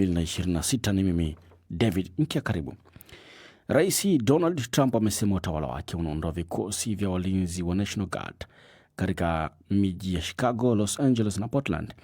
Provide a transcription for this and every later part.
2026. Ni mimi David Nkia, karibu. Rais Donald Trump amesema utawala wake unaondoa vikosi vya walinzi wa National Guard katika miji ya Chicago, Los Angeles na Portland.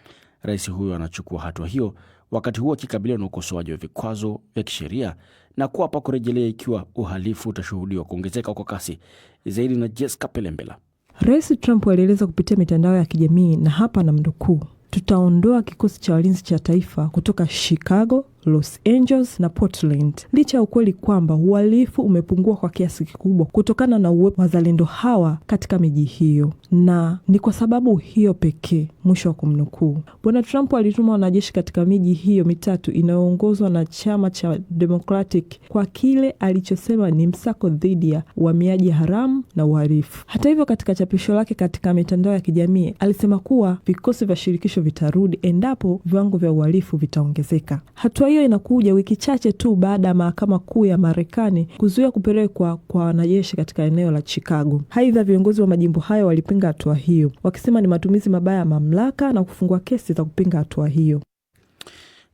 Rais huyo anachukua hatua hiyo wakati huo akikabiliwa na ukosoaji wa vikwazo vya kisheria na kuapa kurejelea ikiwa uhalifu utashuhudiwa kuongezeka kwa kasi zaidi. Na Jessica Pelembela. Rais Trump alieleza kupitia mitandao ya kijamii, na hapa na mnukuu: "Tutaondoa kikosi cha walinzi cha taifa kutoka Chicago, Los Angeles na Portland." Licha ya ukweli kwamba uhalifu umepungua kwa kiasi kikubwa kutokana na uwepo wa wazalendo hawa katika miji hiyo, na ni kwa sababu hiyo pekee, mwisho wa kumnukuu. Bwana Trump alituma wanajeshi katika miji hiyo mitatu inayoongozwa na chama cha Democratic kwa kile alichosema ni msako dhidi ya uhamiaji haramu na uhalifu. Hata hivyo, katika chapisho lake katika mitandao ya kijamii alisema kuwa vikosi vya shirikisho vitarudi endapo viwango vya uhalifu vitaongezeka. Hatua hiyo inakuja wiki chache tu baada ya mahakama kuu ya Marekani kuzuia kupelekwa kwa wanajeshi katika eneo la Chicago. Aidha, viongozi wa majimbo hayo walipinga hatua hiyo, wakisema ni matumizi mabaya ya mamlaka na kufungua kesi za kupinga hatua hiyo.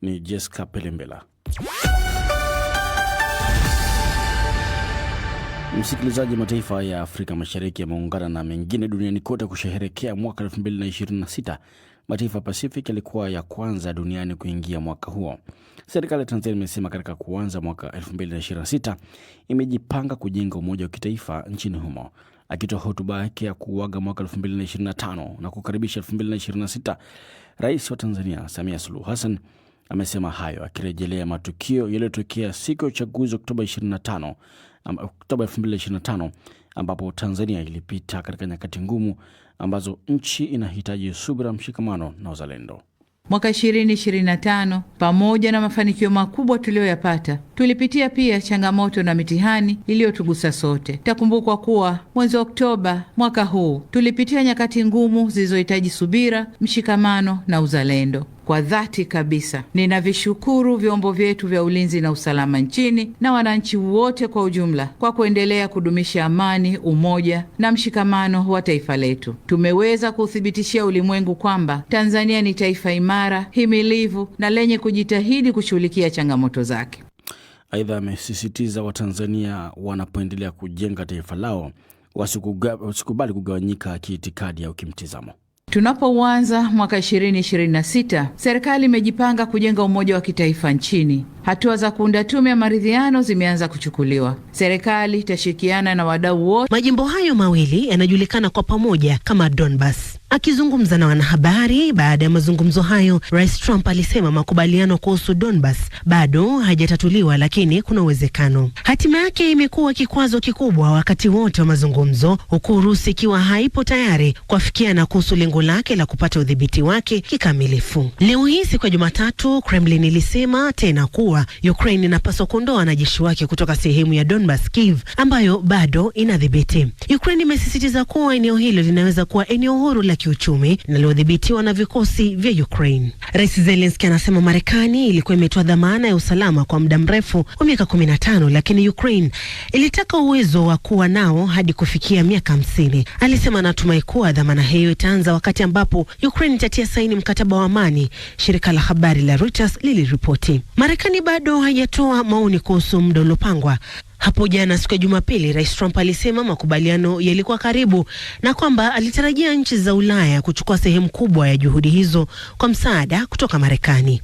Ni Jessica Pelembela. Msikilizaji, mataifa ya Afrika Mashariki yameungana na mengine duniani kote kusherehekea mwaka 2026. Mataifa Pacific yalikuwa ya kwanza duniani kuingia mwaka huo. Serikali ya Tanzania imesema katika kuanza mwaka 2026 imejipanga kujenga umoja wa kitaifa nchini humo. Akitoa hotuba yake ya kuaga mwaka 2025 na kukaribisha 2026, Rais wa Tanzania Samia Suluhu Hassan amesema hayo akirejelea matukio yaliyotokea siku ya uchaguzi Oktoba 2025 ambapo Tanzania ilipita katika nyakati ngumu ambazo nchi inahitaji subira, mshikamano na uzalendo. Mwaka 2025 pamoja na mafanikio makubwa tuliyoyapata, tulipitia pia changamoto na mitihani iliyotugusa sote. Takumbukwa kuwa mwezi Oktoba mwaka huu tulipitia nyakati ngumu zilizohitaji subira, mshikamano na uzalendo. Kwa dhati kabisa ninavishukuru vyombo vyetu vya ulinzi na usalama nchini na wananchi wote kwa ujumla kwa kuendelea kudumisha amani, umoja na mshikamano wa taifa letu. Tumeweza kuthibitishia ulimwengu kwamba Tanzania ni taifa imara, himilivu na lenye kujitahidi kushughulikia changamoto zake. Aidha, amesisitiza Watanzania wanapoendelea kujenga taifa lao wasikubali kugawanyika kiitikadi au kimtizamo. Tunapoanza mwaka 2026, serikali imejipanga kujenga umoja wa kitaifa nchini. Hatua za kuunda tume ya maridhiano zimeanza kuchukuliwa. Serikali itashirikiana na wadau wote. Majimbo hayo mawili yanajulikana kwa pamoja kama Donbas. Akizungumza na wanahabari baada ya mazungumzo hayo, Rais Trump alisema makubaliano kuhusu Donbas bado hajatatuliwa, lakini kuna uwezekano. Hatima yake imekuwa kikwazo kikubwa wakati wote wa mazungumzo, huku Urusi ikiwa haipo tayari kuafikiana kuhusu lengo lake la kupata udhibiti wake kikamilifu. Leo hii siku ya Jumatatu, Kremlin ilisema tena kuwa Ukraine inapaswa kuondoa wanajeshi wake kutoka sehemu ya Donbas, Kiev, ambayo bado inadhibiti. Ukraine imesisitiza kuwa eneo hilo linaweza kuwa eneo huru la kiuchumi linalodhibitiwa na vikosi vya Ukraine. Rais Zelensky anasema Marekani ilikuwa imetoa dhamana ya usalama kwa muda mrefu wa miaka 15, lakini Ukraine ilitaka uwezo wa kuwa nao hadi kufikia miaka 50. Alisema anatumai kuwa dhamana hiyo itaanza wakati ambapo Ukraine itatia saini mkataba wa amani, shirika la habari la Reuters liliripoti. Marekani bado haijatoa maoni kuhusu muda uliopangwa. Hapo jana siku ya Jumapili, Rais Trump alisema makubaliano yalikuwa karibu na kwamba alitarajia nchi za Ulaya kuchukua sehemu kubwa ya juhudi hizo kwa msaada kutoka Marekani.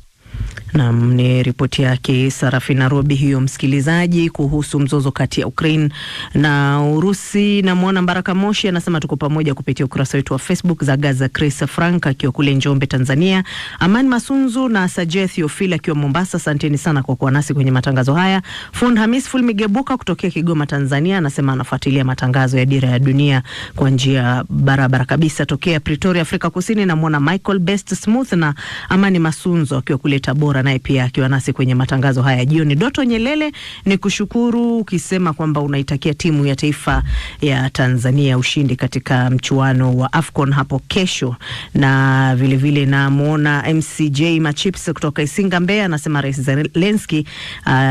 Naam, ni ripoti yake Sarafina Robi hiyo, msikilizaji, kuhusu mzozo kati ya Ukraine na Urusi. Na Mwana Mbaraka Moshi anasema tuko pamoja kupitia ukurasa wetu wa Facebook. za Gaza Chris Frank akiwa kule Njombe, Tanzania. Amani Masunzu na Sajeth Yofila akiwa Mombasa, asanteni sana kwa kuwa nasi kwenye matangazo haya. Fund Hamis Fulmigebuka kutokea Kigoma, Tanzania anasema anafuatilia matangazo ya Dira ya Dunia kwa njia barabara kabisa tokea Pretoria, Afrika Kusini. Na Mwana Michael Best Smooth na Amani Masunzu akiwa kule Tabora, naye pia akiwa nasi kwenye matangazo haya jioni. Doto Nyelele ni kushukuru ukisema kwamba unaitakia timu ya taifa ya Tanzania ushindi katika mchuano wa AFCON hapo kesho. Na vile vile na muona MCJ Machips kutoka Isinga, Mbeya anasema Rais Zelensky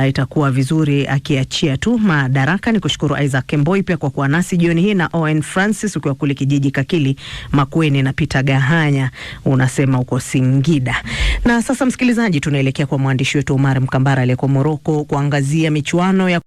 itakuwa vizuri akiachia tu madaraka. Ni kushukuru Isaac Kemboi pia kwa kuwa nasi jioni hii. Na Owen Francis ukiwa kule kijiji Kakili Makueni, na Peter Gahanya unasema uko Singida. Na sasa msikilizaji, tunaelekea kwa mwandishi wetu Omar Mkambara aliyeko Moroko kuangazia michuano ya